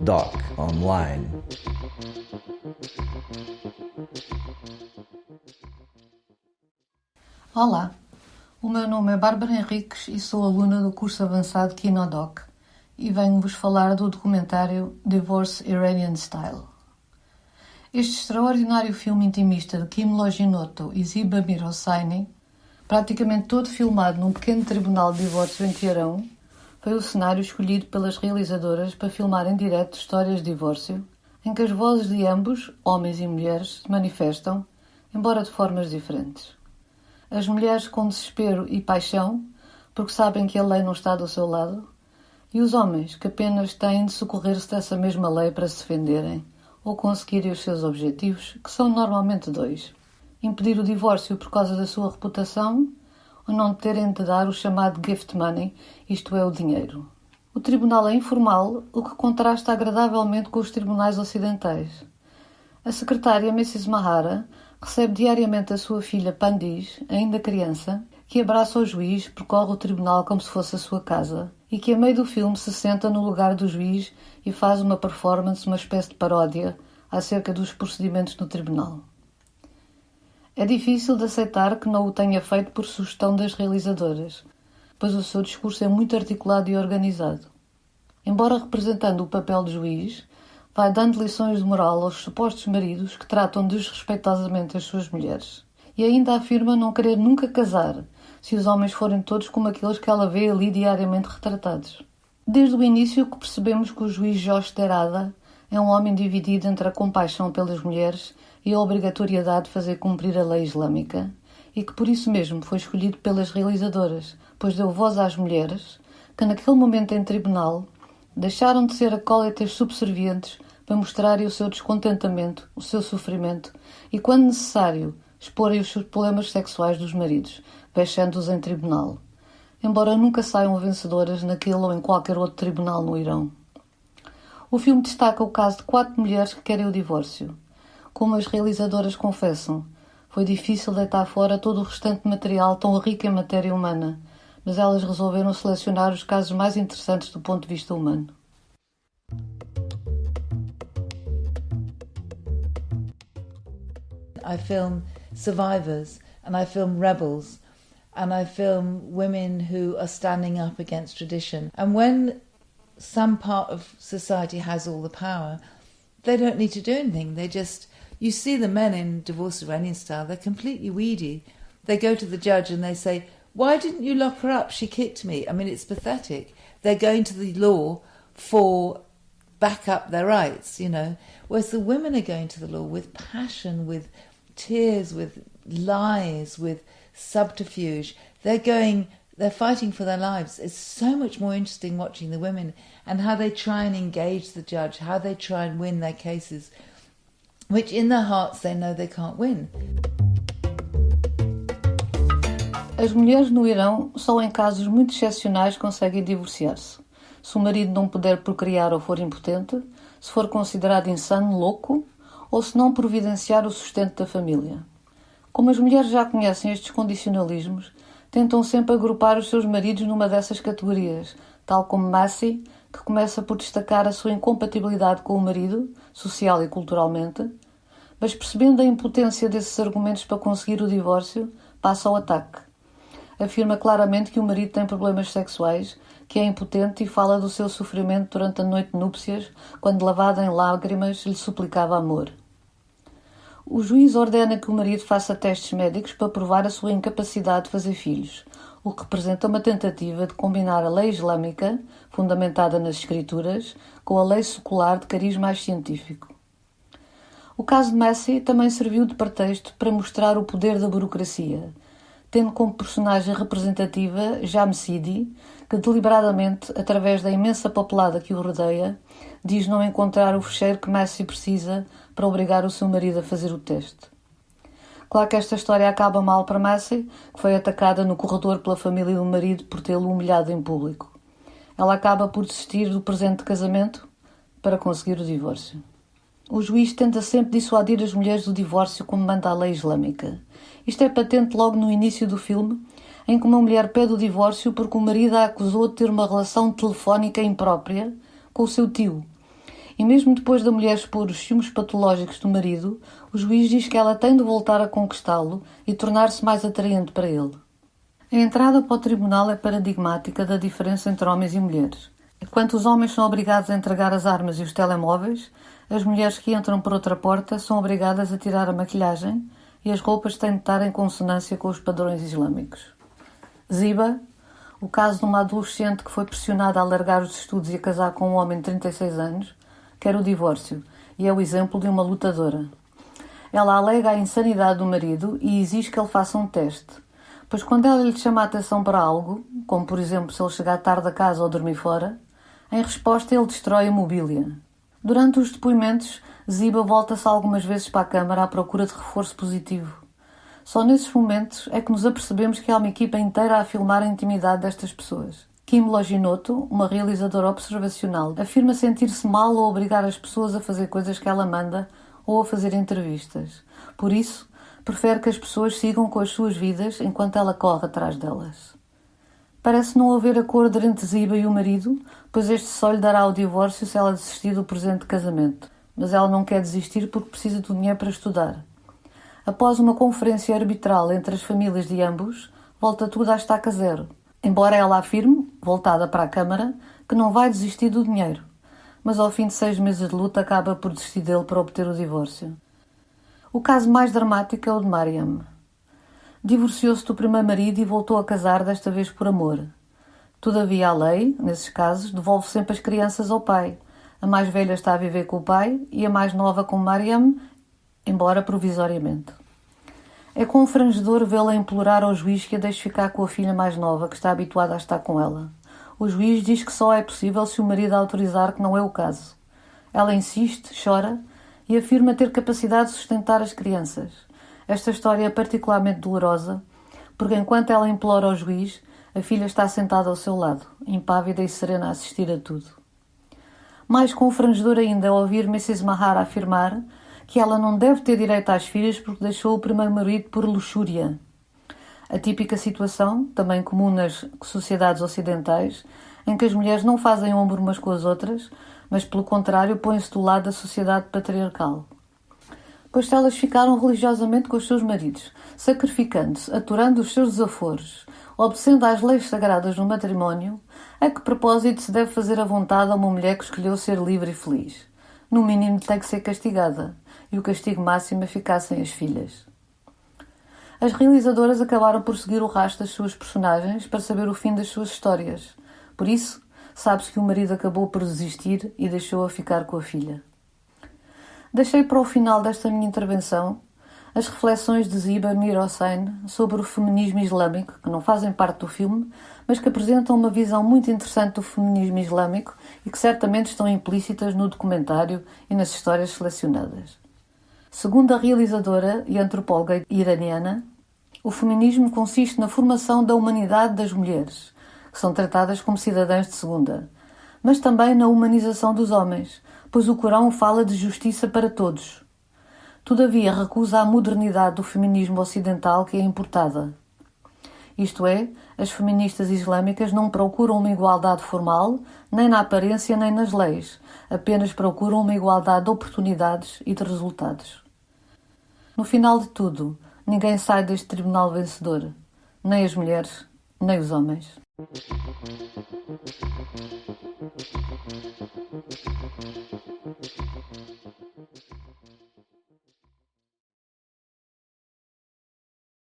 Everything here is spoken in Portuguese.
Doc Online. Olá, o meu nome é Bárbara Henriques e sou aluna do curso avançado Kinodoc e venho-vos falar do documentário Divorce Iranian Style. Este extraordinário filme intimista de Kim Loginoto e Ziba Mirhosseini, praticamente todo filmado num pequeno tribunal de divórcio em Teherão, foi o cenário escolhido pelas realizadoras para filmar em direto histórias de divórcio, em que as vozes de ambos, homens e mulheres, se manifestam, embora de formas diferentes. As mulheres com desespero e paixão, porque sabem que a lei não está do seu lado, e os homens que apenas têm de socorrer-se dessa mesma lei para se defenderem ou conseguirem os seus objetivos, que são normalmente dois: impedir o divórcio por causa da sua reputação ou não terem de dar o chamado gift money, isto é, o dinheiro. O tribunal é informal, o que contrasta agradavelmente com os tribunais ocidentais. A secretária Mrs. Mahara recebe diariamente a sua filha Pandiz, ainda criança, que abraça o juiz, percorre o tribunal como se fosse a sua casa e que, a meio do filme, se senta no lugar do juiz e faz uma performance, uma espécie de paródia, acerca dos procedimentos no tribunal. É difícil de aceitar que não o tenha feito por sugestão das realizadoras, pois o seu discurso é muito articulado e organizado. Embora representando o papel de juiz, vai dando lições de moral aos supostos maridos que tratam desrespeitosamente as suas mulheres. E ainda afirma não querer nunca casar, se os homens forem todos como aqueles que ela vê ali diariamente retratados. Desde o início que percebemos que o juiz Josh Terada é um homem dividido entre a compaixão pelas mulheres e a obrigatoriedade de fazer cumprir a lei islâmica, e que por isso mesmo foi escolhido pelas realizadoras, pois deu voz às mulheres, que naquele momento em tribunal deixaram de ser acólitas subservientes para mostrarem o seu descontentamento, o seu sofrimento e, quando necessário, exporem os seus problemas sexuais dos maridos, vexando-os em tribunal, embora nunca saiam vencedoras naquele ou em qualquer outro tribunal no Irão. O filme destaca o caso de 4 mulheres que querem o divórcio. Como as realizadoras confessam, foi difícil deitar fora todo o restante material tão rico em matéria humana, mas elas resolveram selecionar os casos mais interessantes do ponto de vista humano. I film survivors and I film rebels and I film women who are standing up against tradition. And when some part of society has all the power, they don't need to do anything. You see the men in Divorce Iranian Style, they're completely weedy. They go to the judge and they say, "Why didn't you lock her up? She kicked me." I mean, it's pathetic. They're going to the law for back up their rights, whereas the women are going to the law with passion, with tears, with lies, with subterfuge. They're fighting for their lives. It's so much more interesting watching the women and how they try and engage the judge, how they try and win their cases, which in their hearts they know they can't win. As mulheres no Irão só em casos muito excepcionais conseguem divorciar-se. Se o marido não puder procriar ou for impotente, se for considerado insano, louco, ou se não providenciar o sustento da família. Como as mulheres já conhecem estes condicionalismos, tentam sempre agrupar os seus maridos numa dessas categorias, tal como Massi, que começa por destacar a sua incompatibilidade com o marido, social e culturalmente, mas percebendo a impotência desses argumentos para conseguir o divórcio, passa ao ataque. Afirma claramente que o marido tem problemas sexuais, que é impotente e fala do seu sofrimento durante a noite de núpcias, quando lavada em lágrimas lhe suplicava amor. O juiz ordena que o marido faça testes médicos para provar a sua incapacidade de fazer filhos, o que representa uma tentativa de combinar a lei islâmica, fundamentada nas escrituras, com a lei secular de cariz mais científico. O caso de Massi também serviu de pretexto para mostrar o poder da burocracia, tendo como personagem representativa Jam Sidi, que deliberadamente, através da imensa papelada que o rodeia, diz não encontrar o fecheiro que Massi precisa para obrigar o seu marido a fazer o teste. Claro que esta história acaba mal para Massi, que foi atacada no corredor pela família do marido por tê-lo humilhado em público. Ela acaba por desistir do presente de casamento para conseguir o divórcio. O juiz tenta sempre dissuadir as mulheres do divórcio como manda a lei islâmica. Isto é patente logo no início do filme, em que uma mulher pede o divórcio porque o marido a acusou de ter uma relação telefónica imprópria com o seu tio. E mesmo depois da mulher expor os ciúmes patológicos do marido, o juiz diz que ela tem de voltar a conquistá-lo e tornar-se mais atraente para ele. A entrada para o tribunal é paradigmática da diferença entre homens e mulheres. Enquanto os homens são obrigados a entregar as armas e os telemóveis, as mulheres que entram por outra porta são obrigadas a tirar a maquilhagem e as roupas têm de estar em consonância com os padrões islâmicos. Ziba, o caso de uma adolescente que foi pressionada a largar os estudos e a casar com um homem de 36 anos, quer o divórcio e é o exemplo de uma lutadora. Ela alega a insanidade do marido e exige que ele faça um teste, pois quando ela lhe chama a atenção para algo, como por exemplo se ele chegar tarde a casa ou dormir fora, em resposta ele destrói a mobília. Durante os depoimentos, Ziba volta-se algumas vezes para a câmara à procura de reforço positivo. Só nesses momentos é que nos apercebemos que há uma equipa inteira a filmar a intimidade destas pessoas. Kim Loginoto, uma realizadora observacional, afirma sentir-se mal ao obrigar as pessoas a fazer coisas que ela manda ou a fazer entrevistas. Por isso, prefere que as pessoas sigam com as suas vidas enquanto ela corre atrás delas. Parece não haver acordo entre Ziba e o marido, pois este só lhe dará o divórcio se ela desistir do presente casamento. Mas ela não quer desistir porque precisa do dinheiro para estudar. Após uma conferência arbitral entre as famílias de ambos, volta tudo à estaca zero. Embora ela afirme, voltada para a Câmara, que não vai desistir do dinheiro. Mas ao fim de 6 meses de luta acaba por desistir dele para obter o divórcio. O caso mais dramático é o de Mariam. Divorciou-se do primeiro marido e voltou a casar, desta vez por amor. Todavia a lei, nesses casos, devolve sempre as crianças ao pai. A mais velha está a viver com o pai e a mais nova com Mariam, embora provisoriamente. É confrangedor vê-la implorar ao juiz que a deixe ficar com a filha mais nova, que está habituada a estar com ela. O juiz diz que só é possível se o marido autorizar, que não é o caso. Ela insiste, chora e afirma ter capacidade de sustentar as crianças. Esta história é particularmente dolorosa, porque enquanto ela implora ao juiz, a filha está sentada ao seu lado, impávida e serena a assistir a tudo. Mais confrangedor ainda é ouvir Mrs. Mahar afirmar que ela não deve ter direito às filhas porque deixou o primeiro marido por luxúria. A típica situação, também comum nas sociedades ocidentais, em que as mulheres não fazem ombro umas com as outras, mas pelo contrário põem-se do lado da sociedade patriarcal. Pois elas ficaram religiosamente com os seus maridos, sacrificando-se, aturando os seus desaforos, obedecendo às leis sagradas do matrimónio, a que propósito se deve fazer a vontade a uma mulher que escolheu ser livre e feliz? No mínimo tem que ser castigada, e o castigo máximo é ficar sem as filhas. As realizadoras acabaram por seguir o rastro das suas personagens para saber o fim das suas histórias. Por isso, sabe-se que o marido acabou por desistir e deixou-a ficar com a filha. Deixei para o final desta minha intervenção as reflexões de Ziba Mir Hossein sobre o feminismo islâmico, que não fazem parte do filme, mas que apresentam uma visão muito interessante do feminismo islâmico e que certamente estão implícitas no documentário e nas histórias selecionadas. Segundo a realizadora e antropóloga iraniana, o feminismo consiste na formação da humanidade das mulheres, que são tratadas como cidadãs de segunda, mas também na humanização dos homens, pois o Corão fala de justiça para todos. Todavia, recusa a modernidade do feminismo ocidental que é importada. Isto é, as feministas islâmicas não procuram uma igualdade formal, nem na aparência nem nas leis, apenas procuram uma igualdade de oportunidades e de resultados. No final de tudo, ninguém sai deste tribunal vencedor, nem as mulheres, nem os homens.